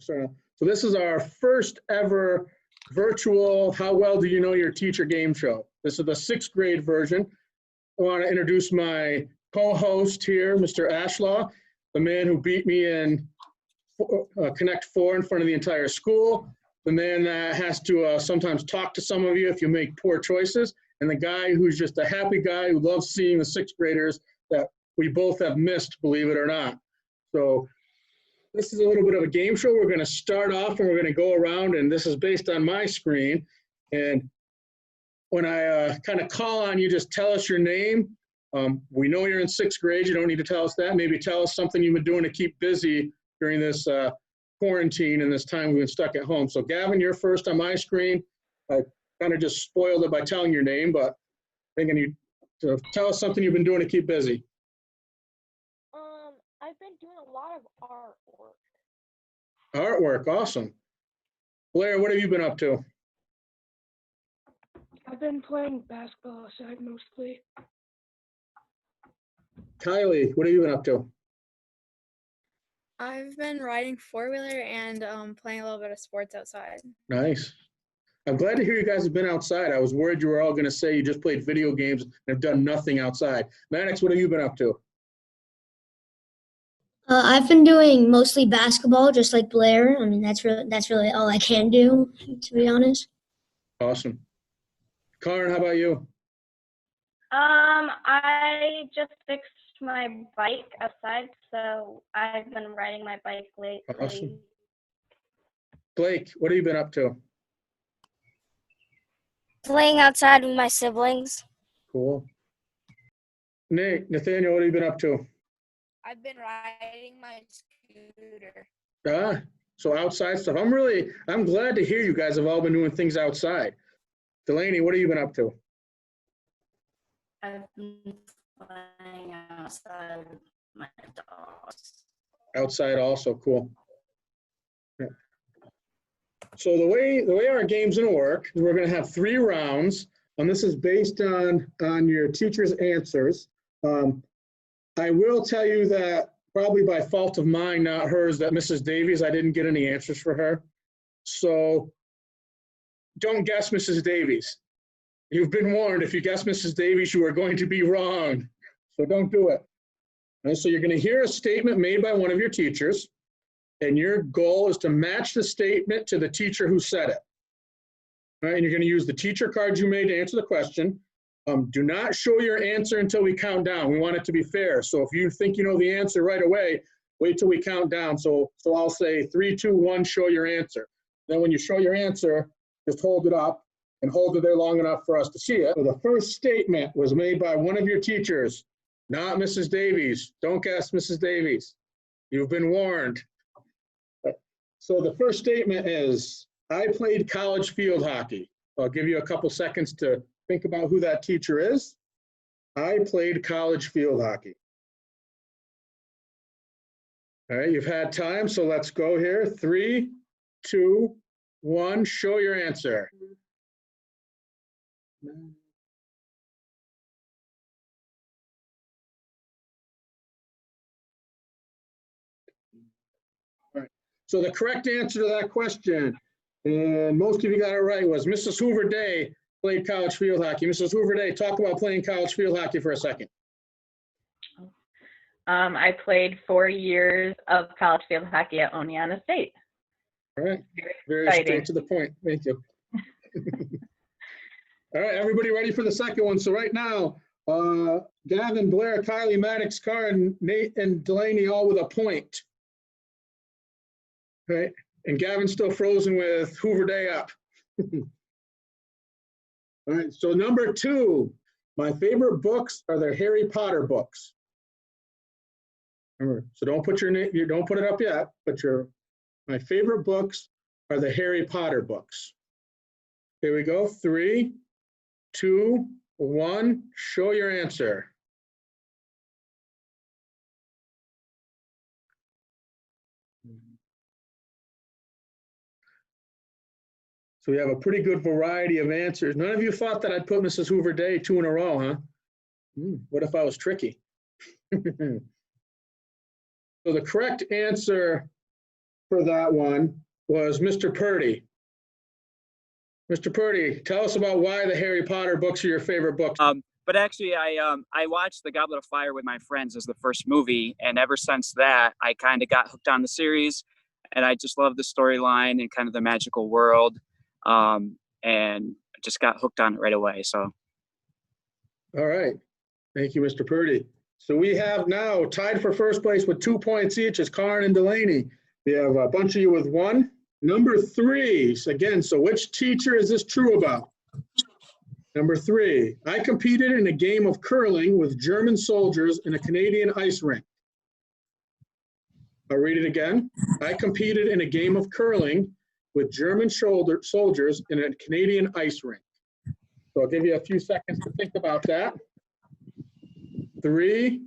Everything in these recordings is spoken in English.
So this is our first ever virtual How Well Do You Know Your Teacher game show. This is the 6th grade version. I want to introduce my co-host here, Mr. Ashlaw, the man who beat me in Connect 4 in front of the entire school, the man that has to sometimes talk to some of you if you make poor choices, and the guy who's just a happy guy who loves seeing the 6th graders that we both have missed, believe it or not. So this is a little bit of a game show. We're going to start off and we're going to go around, and this is based on my screen. And when I kind of call on you, just tell us your name. We know you're in 6th grade. You don't need to tell us that. Maybe tell us something you've been doing to keep busy during this quarantine and this time we've been stuck at home. So Gavin, you're first on my screen. I kind of just spoiled it by telling your name, but thinking you to tell us something you've been doing to keep busy. I've been doing a lot of artwork. Artwork, awesome. Blair, what have you been up to? I've been playing basketball outside mostly. Kylie, what have you been up to? I've been riding 4-wheeler and playing a little bit of sports outside. Nice. I'm glad to hear you guys have been outside. I was worried you were all going to say you just played video games and have done nothing outside. Maddox, what have you been up to? I've been doing mostly basketball, just like Blair. I mean, that's really all I can do, to be honest. Awesome. Karen, how about you? I just fixed my bike outside, so I've been riding my bike lately. Awesome. Blake, what have you been up to? Playing outside with my siblings. Cool. Nathaniel, what have you been up to? I've been riding my scooter. So outside stuff. I'm glad to hear you guys have all been doing things outside. Delaney, what have you been up to? I've been playing outside with my dogs. Outside also, cool. Yeah. So the way our game's gonna work is we're gonna have 3 rounds, and this is based on your teacher's answers. I will tell you that probably by fault of mine, not hers, that Mrs. Davies, I didn't get any answers for her. So don't guess Mrs. Davies. You've been warned, if you guess Mrs. Davies, you are going to be wrong. So don't do it. And so you're going to hear a statement made by one of your teachers, and your goal is to match the statement to the teacher who said it. All right, and you're going to use the teacher cards you made to answer the question. Do not show your answer until we count down. We want it to be fair. So if you think you know the answer right away, wait till we count down. So I'll say 3, 2, 1, show your answer. Then when you show your answer, just hold it up and hold it there long enough for us to see it. So the first statement was made by one of your teachers, not Mrs. Davies. Don't guess Mrs. Davies. You've been warned. So the first statement is, I played college field hockey. I'll give you a couple seconds to think about who that teacher is. I played college field hockey. All right, you've had time, so let's go here. 3, 2, 1, show your answer. All right, so the correct answer to that question, and most of you got it right, was Mrs. Hoover Day played college field hockey. Mrs. Hoover Day, talk about playing college field hockey for a second. I played 4 years of college field hockey at Oneonta State. All right, very straight to the point. Thank you. All right, everybody ready for the second one? So right now, Gavin, Blair, Kylie, Maddox, Karen, Nate, and Delaney all with a point. All right, and Gavin's still frozen with Hoover Day up. All right, so number 2, my favorite books are the Harry Potter books. Remember, so don't put your name, you don't put it up yet, but my favorite books are the Harry Potter books. Here we go. 3, 2, 1, show your answer. So we have a pretty good variety of answers. None of you thought that I'd put Mrs. Hoover Day 2 in a row, huh? What if I was tricky? So the correct answer for that one was Mr. Purdy. Mr. Purdy, tell us about why the Harry Potter books are your favorite books. But actually, I watched The Goblet of Fire with my friends as the first movie, and ever since that, I kind of got hooked on the series, and I just love the storyline and kind of the magical world, and just got hooked on it right away. So, All right. Thank you, Mr. Purdy. So we have now tied for first place with 2 points each is Karen and Delaney. We have a bunch of you with 1. Number 3, so again, so which teacher is this true about? Number 3, I competed in a game of curling with German soldiers in a Canadian ice rink. I'll read it again. I competed in a game of curling with German soldiers in a Canadian ice rink. So I'll give you a few seconds to think about that. 3,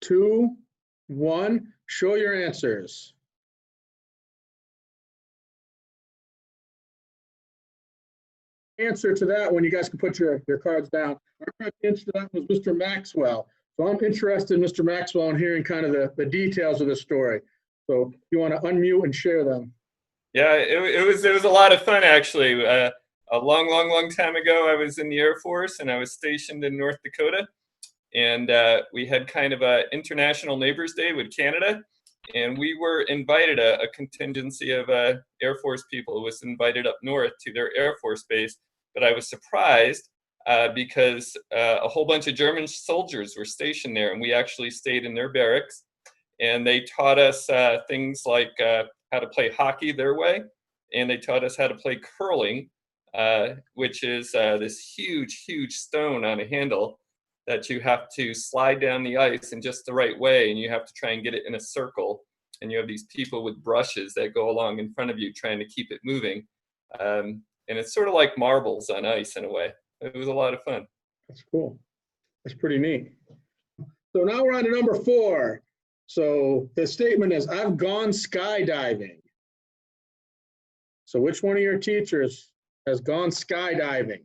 2, 1, show your answers. Answer to that one, you guys can put your cards down. Our correct answer to that was Mr. Maxwell. So I'm interested in Mr. Maxwell and hearing kind of the details of the story. So if you want to unmute and share them. Yeah, it was a lot of fun, actually. A long time ago, I was in the Air Force and I was stationed in North Dakota. And we had kind of an International Neighbors Day with Canada. And we were invited, a contingency of Air Force people was invited up north to their Air Force base. But I was surprised because a whole bunch of German soldiers were stationed there, and we actually stayed in their barracks. And they taught us things like how to play hockey their way, and they taught us how to play curling, which is this huge stone on a handle that you have to slide down the ice in just the right way, and you have to try and get it in a circle. And you have these people with brushes that go along in front of you trying to keep it moving. And it's sort of like marbles on ice in a way. It was a lot of fun. That's cool. That's pretty neat. So now we're on to number 4. So the statement is, I've gone skydiving. So which one of your teachers has gone skydiving?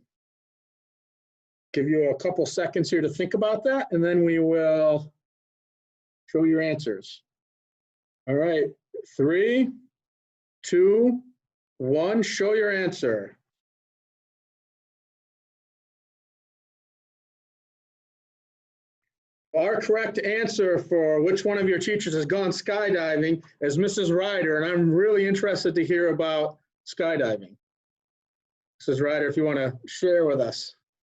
Give you a couple seconds here to think about that, and then we will show your answers. All right, 3, 2, 1, show your answer. Our correct answer for which one of your teachers has gone skydiving is Mrs. Ryder, and I'm really interested to hear about skydiving. Mrs. Ryder, if you want to share with us.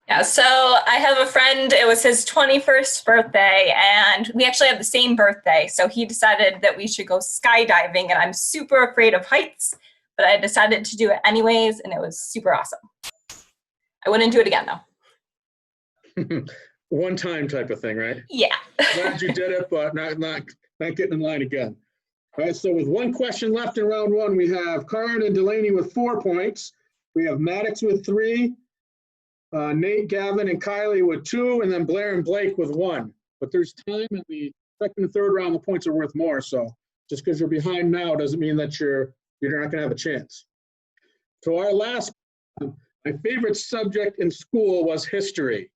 Yeah, so I have a friend, it was his 21st birthday, and we actually have the same birthday, so he decided that we should go skydiving, and I'm super afraid of heights, but I decided to do it anyways, and it was super awesome. I wouldn't do it again, though. One-time type of thing, right? Yeah. Glad you did it, but not getting in line again. All right, so with one question left in round 1, we have Karen and Delaney with 4 points. We have Maddox with 3, Nate, Gavin, and Kylie with 2, and then Blair and Blake with 1. But there's time in the second and third round, the points are worth more. So just because you're behind now doesn't mean that you're not going to have a chance. So our last, my favorite subject in school was history.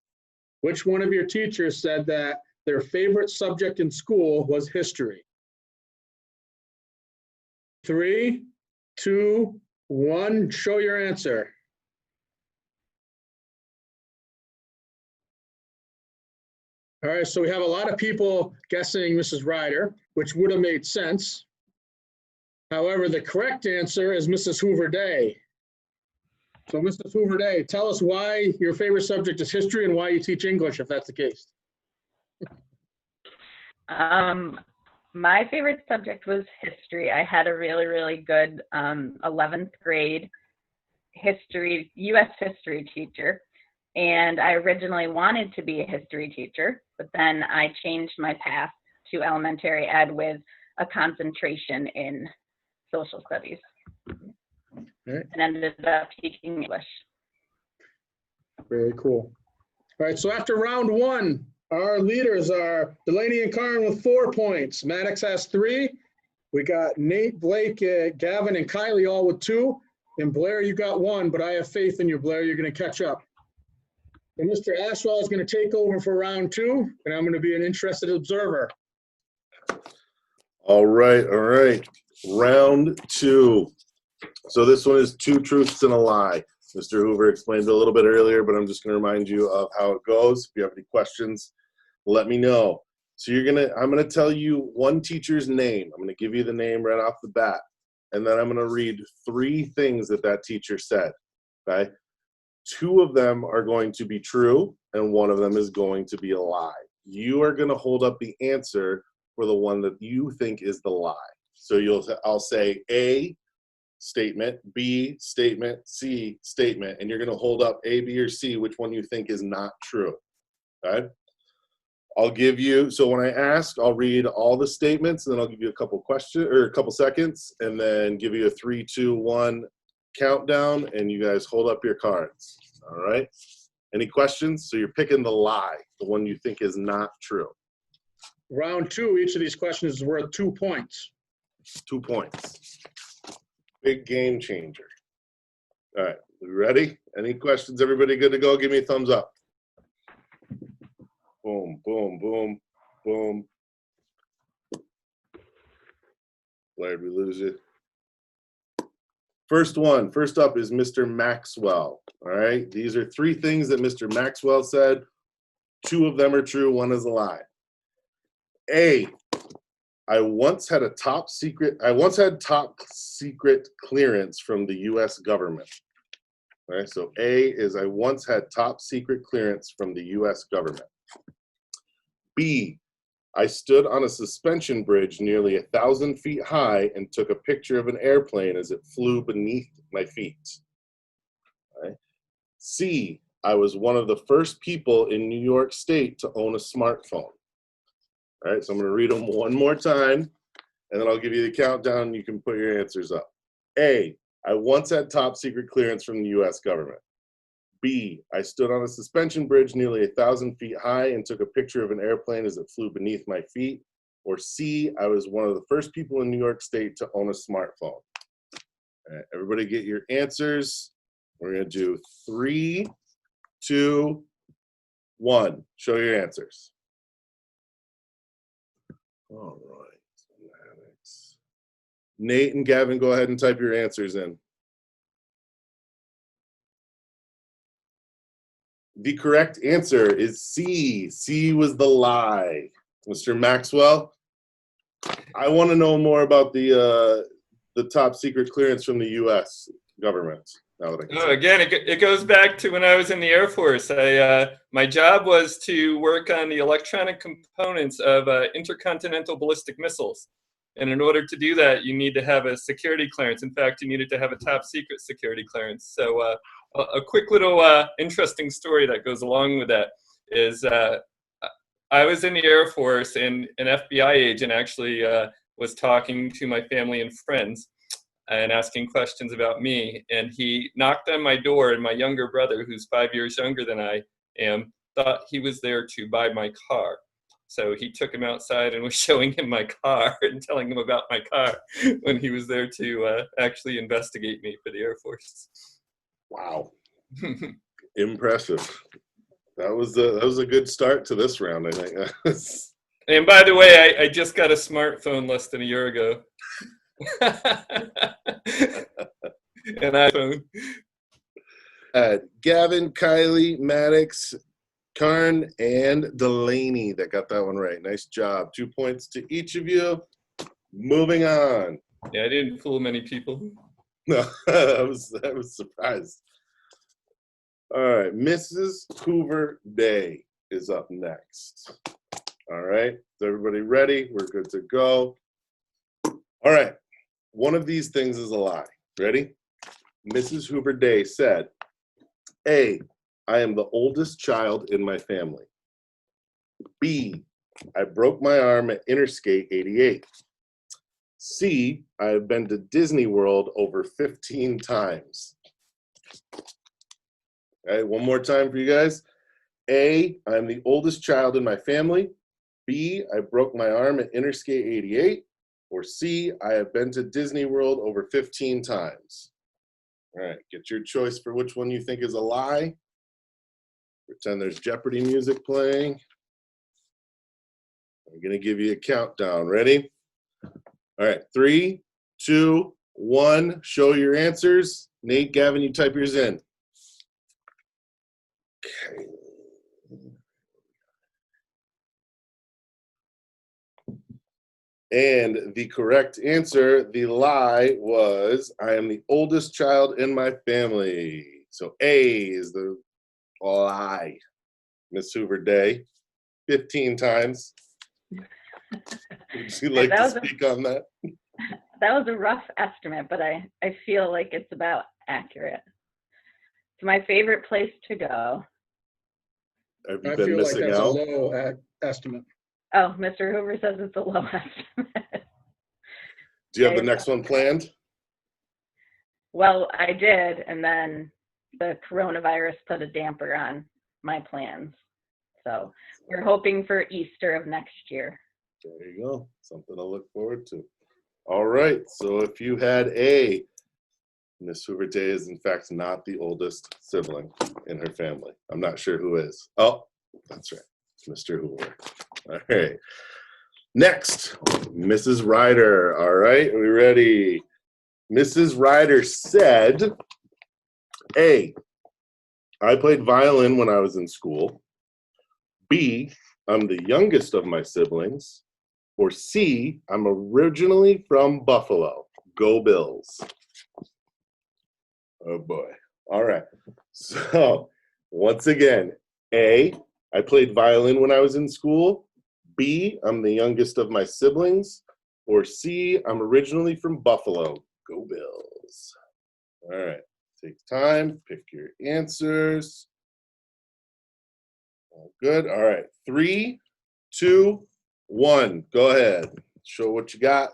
Which one of your teachers said that their favorite subject in school was history? 3, 2, 1, show your answer. All right, so we have a lot of people guessing Mrs. Ryder, which would have made sense. However, the correct answer is Mrs. Hoover Day. So Mrs. Hoover Day, tell us why your favorite subject is history and why you teach English, if that's the case. My favorite subject was history. I had a really good 11th grade history, U.S. history teacher. And I originally wanted to be a history teacher, but then I changed my path to elementary ed with a concentration in social studies. Right. And ended up teaching English. Very cool. All right, so after round 1, our leaders are Delaney and Karen with 4 points. Maddox has 3. We got Nate, Blake, Gavin, and Kylie all with 2. And Blair, you got 1, but I have faith in you, Blair. You're going to catch up. And Mr. Ashlaw is going to take over for round 2, and I'm going to be an interested observer. All right, all right. Round 2. So this one is 2 truths and a lie. Mr. Hoover explained it a little bit earlier, but I'm just going to remind you of how it goes. If you have any questions, let me know. So I'm going to tell you one teacher's name. I'm going to give you the name right off the bat. And then I'm going to read 3 things that teacher said. Okay? 2 of them are going to be true, and 1 of them is going to be a lie. You are going to hold up the answer for the one that you think is the lie. So I'll say A, statement, B, statement, C, statement, and you're going to hold up A, B, or C, which one you think is not true. Okay? I'll give you, so when I ask, I'll read all the statements, and then I'll give you a couple seconds, and then give you a 3, 2, 1 countdown, and you guys hold up your cards. All right? Any questions? So you're picking the lie, the one you think is not true. Round 2, each of these questions is worth 2 points. 2 points. Big game changer. All right, we ready? Any questions? Everybody good to go? Give me a thumbs up. Boom, boom, boom, boom. Blair, did we lose you? First up is Mr. Maxwell. All right, these are 3 things that Mr. Maxwell said. 2 of them are true, 1 is a lie. A, I once had top secret clearance from the U.S. government. All right, so A is I once had top secret clearance from the U.S. government. B, I stood on a suspension bridge nearly 1,000 feet high and took a picture of an airplane as it flew beneath my feet. All right. C, I was one of the first people in New York State to own a smartphone. All right, so I'm going to read them one more time, and then I'll give you the countdown, and you can put your answers up. A, I once had top secret clearance from the U.S. government. B, I stood on a suspension bridge nearly 1,000 feet high and took a picture of an airplane as it flew beneath my feet. Or C, I was one of the first people in New York State to own a smartphone. All right, everybody get your answers. We're going to do 3, 2, 1. Show your answers. All right. Nate and Gavin, go ahead and type your answers in. The correct answer is C. C was the lie. Mr. Maxwell, I want to know more about the top secret clearance from the U.S. government. Now that I can Again, it goes back to when I was in the Air Force. My job was to work on the electronic components of intercontinental ballistic missiles. And in order to do that, you need to have a security clearance. In fact, you needed to have a top secret security clearance. So a quick little interesting story that goes along with that is I was in the Air Force, and an FBI agent actually was talking to my family and friends and asking questions about me. And he knocked on my door, and my younger brother, who's 5 years younger than I am, thought he was there to buy my car. So he took him outside and was showing him my car and telling him about my car when he was there to actually investigate me for the Air Force. Wow. Impressive. That was a good start to this round, I think. And by the way, I just got a smartphone less than a year ago. An iPhone. Gavin, Kylie, Maddox, Karn, and Delaney that got that one right. Nice job. 2 points to each of you. Moving on. Yeah, I didn't fool many people. No, I was surprised. All right, Mrs. Hoover Day is up next. All right, is everybody ready? We're good to go. All right, one of these things is a lie. Ready? Mrs. Hoover Day said, A, I am the oldest child in my family. B, I broke my arm at Interstate 88. C, I have been to Disney World over 15 times. Okay, one more time for you guys. A, I'm the oldest child in my family. B, I broke my arm at Interstate 88. Or C, I have been to Disney World over 15 times. All right, get your choice for which one you think is a lie. Pretend there's Jeopardy music playing. I'm going to give you a countdown. Ready? All right, 3, 2, 1. Show your answers. Nate, Gavin, you type yours in. Okay. And the correct answer, the lie, was I am the oldest child in my family. So A is the lie. Miss Hoover Day, 15 times. Would you like to speak on that? That was a rough estimate, but I feel like it's about accurate. It's my favorite place to go. Have you I been feel like missing that's a out? low estimate. Oh, Mr. Hoover says it's a low estimate. Do you have the next one planned? Well, I did, and then the coronavirus put a damper on my plans. So we're hoping for Easter of next year. There you go. Something to look forward to. All right. So if you had A, Miss Hoover Day is in fact not the oldest sibling in her family. I'm not sure who is. Oh, that's right. It's Mr. Hoover. All right. Next, Mrs. Ryder. All right. Are we ready? Mrs. Ryder said, A, I played violin when I was in school. B, I'm the youngest of my siblings. Or C, I'm originally from Buffalo. Go Bills. Oh boy. All right. So once again, A, I played violin when I was in school. B, I'm the youngest of my siblings. Or C, I'm originally from Buffalo. Go Bills. All right. Take time. Pick your answers. All good. All right. 3, 2, 1. Go ahead. Show what you got.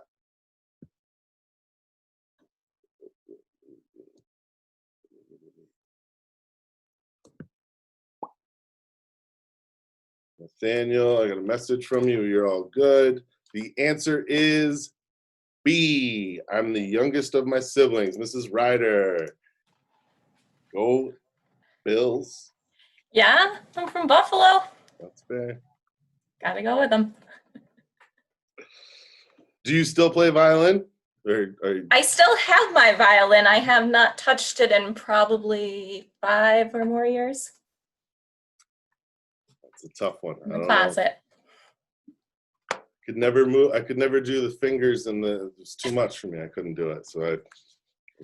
Nathaniel, I got a message from you. You're all good. The answer is B. I'm the youngest of my siblings. Mrs. Ryder. Go Bills. Yeah, I'm from Buffalo. That's fair. Gotta go with them. Do you still play violin? I still have my violin. I have not touched it in probably 5 or more years. That's a tough one. In the closet. Could never move. I could never do the fingers, and it was too much for me. I couldn't do it. So I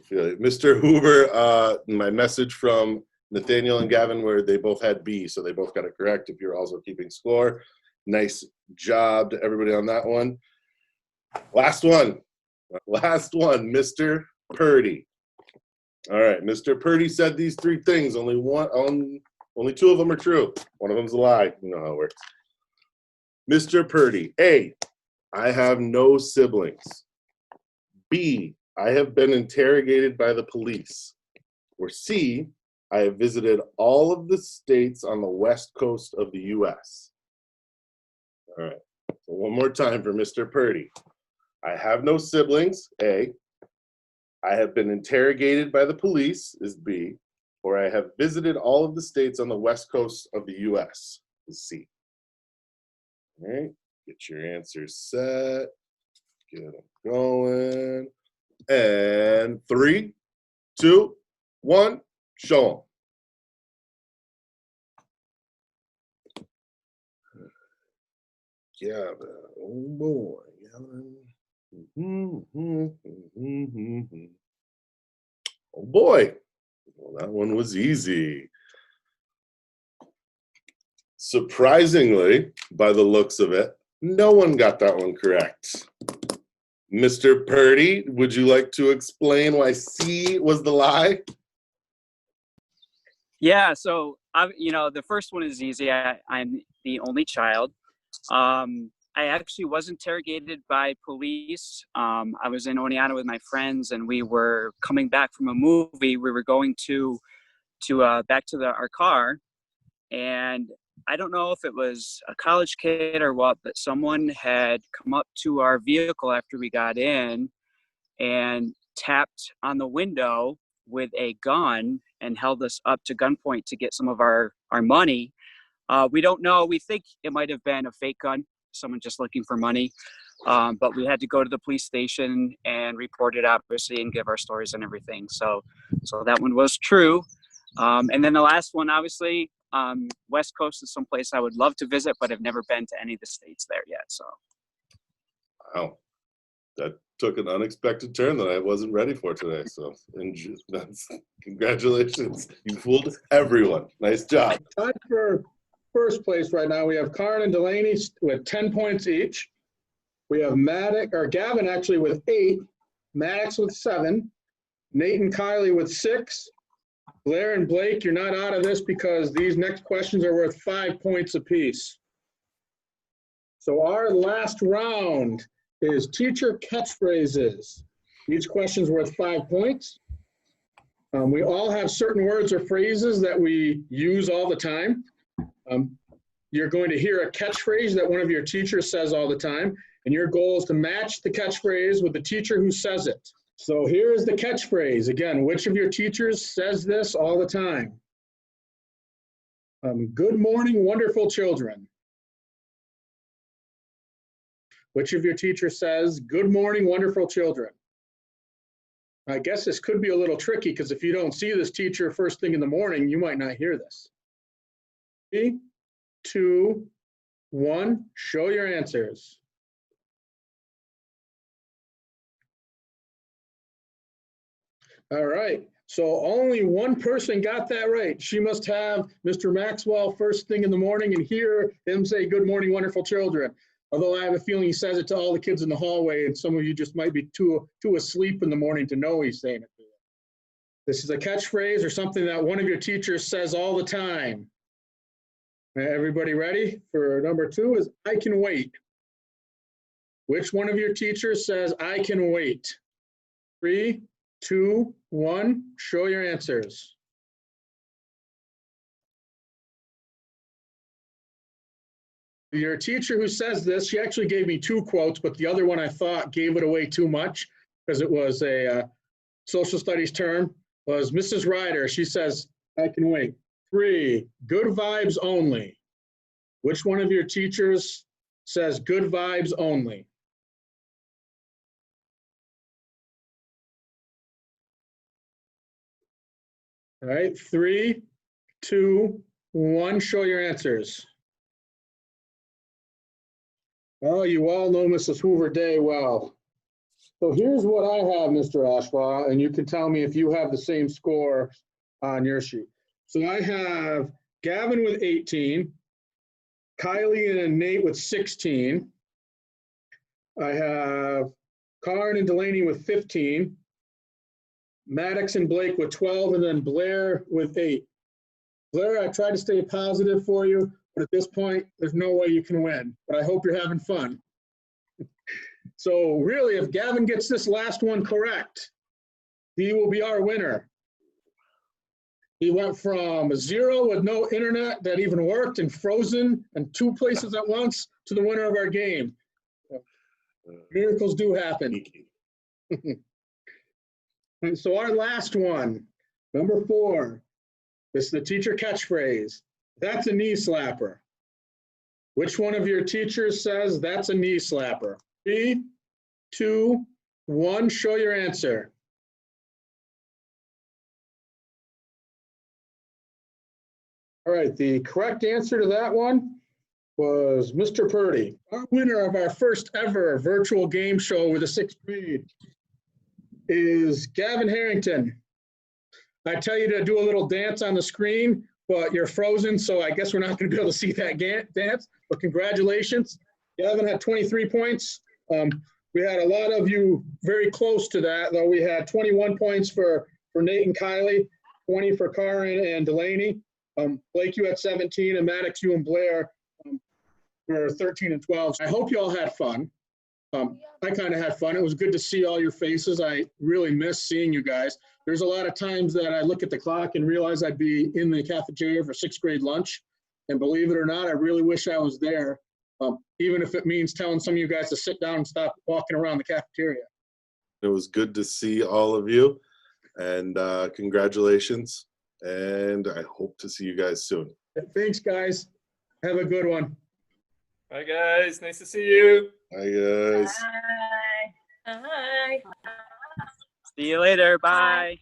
feel like Mr. Hoover. My message from Nathaniel and Gavin, where they both had B, so they both got it correct. If you're also keeping score, nice job to everybody on that one. Last one, Mr. Purdy. All right, Mr. Purdy said these 3 things. Only 2 of them are true. One of them's a lie. You know how it works. Mr. Purdy, A, I have no siblings. B, I have been interrogated by the police. Or C, I have visited all of the states on the west coast of the U.S. All right, so one more time for Mr. Purdy. I have no siblings, A. I have been interrogated by the police, is B. Or I have visited all of the states on the west coast of the U.S., is C. All right, get your answers set. Get them going. And 3, 2, 1, show them. Gavin, oh boy, Gavin. Oh boy, well, that one was easy. Surprisingly, by the looks of it, no one got that one correct. Mr. Purdy, would you like to explain why C was the lie? Yeah, so the first one is easy. I'm the only child. I actually was interrogated by police. I was in Oneonta with my friends, and we were coming back from a movie. We were going back to our car, and I don't know if it was a college kid or what, but someone had come up to our vehicle after we got in and tapped on the window with a gun and held us up to gunpoint to get some of our money. We don't know. We think it might have been a fake gun, someone just looking for money. But we had to go to the police station and report it, obviously, and give our stories and everything. So that one was true. And then the last one, obviously, West Coast is someplace I would love to visit, but I've never been to any of the states there yet. So. Wow. That took an unexpected turn that I wasn't ready for today. So congratulations. You fooled everyone. Nice job. Tied for first place right now, we have Karen and Delaney with 10 points each. We have Gavin actually with 8, Maddox with 7, Nate and Kylie with 6. Blair and Blake, you're not out of this because these next questions are worth 5 points apiece. So our last round is teacher catchphrases. Each question is worth 5 points. We all have certain words or phrases that we use all the time. You're going to hear a catchphrase that one of your teachers says all the time, and your goal is to match the catchphrase with the teacher who says it. So here's the catchphrase. Again, which of your teachers says this all the time? Good morning, wonderful children. Which of your teachers says, good morning, wonderful children? I guess this could be a little tricky because if you don't see this teacher first thing in the morning, you might not hear this. 3, 2, 1, show your answers. All right, so only one person got that right. She must have Mr. Maxwell first thing in the morning and hear him say, good morning, wonderful children. Although I have a feeling he says it to all the kids in the hallway, and some of you just might be too asleep in the morning to know he's saying it to you. This is a catchphrase or something that one of your teachers says all the time. Everybody ready for number 2 is I can wait. Which one of your teachers says I can wait? 3, 2, 1, show your answers. Your teacher who says this, she actually gave me 2 quotes, but the other one I thought gave it away too much because it was a social studies term, was Mrs. Ryder. She says, I can wait. 3, good vibes only. Which one of your teachers says good vibes only? All right, 3, 2, 1, show your answers. Well, you all know Mrs. Hoover Day well. So here's what I have, Mr. Ashlaw, and you can tell me if you have the same score on your sheet. So I have Gavin with 18, Kylie and Nate with 16. I have Karen and Delaney with 15, Maddox and Blake with 12, and then Blair with 8. Blair, I tried to stay positive for you, but at this point, there's no way you can win. But I hope you're having fun. So really, if Gavin gets this last one correct, he will be our winner. He went from 0 with no internet that even worked and frozen and 2 places at once to the winner of our game. Miracles do happen. And so our last one, number 4, this is the teacher catchphrase. That's a knee slapper. Which one of your teachers says that's a knee slapper? 3, 2, 1, show your answer. All right, the correct answer to that one was Mr. Purdy. Our winner of our first ever virtual game show with the 6th grade is Gavin Harrington. I tell you to do a little dance on the screen, but you're frozen, so I guess we're not going to be able to see that dance, but congratulations. Gavin had 23 points. We had a lot of you very close to that, though. We had 21 points for Nate and Kylie, 20 for Karen and Delaney. Blake, you had 17, and Maddox, you and Blair were 13 and 12. I hope you all had fun. I kind of had fun. It was good to see all your faces. I really miss seeing you guys. There's a lot of times that I look at the clock and realize I'd be in the cafeteria for 6th grade lunch. And believe it or not, I really wish I was there, even if it means telling some of you guys to sit down and stop walking around the cafeteria. It was good to see all of you, and congratulations. And I hope to see you guys soon. Thanks, guys. Have a good one. Bye, guys. Nice to see you. Bye, guys. Bye. See you later. Bye.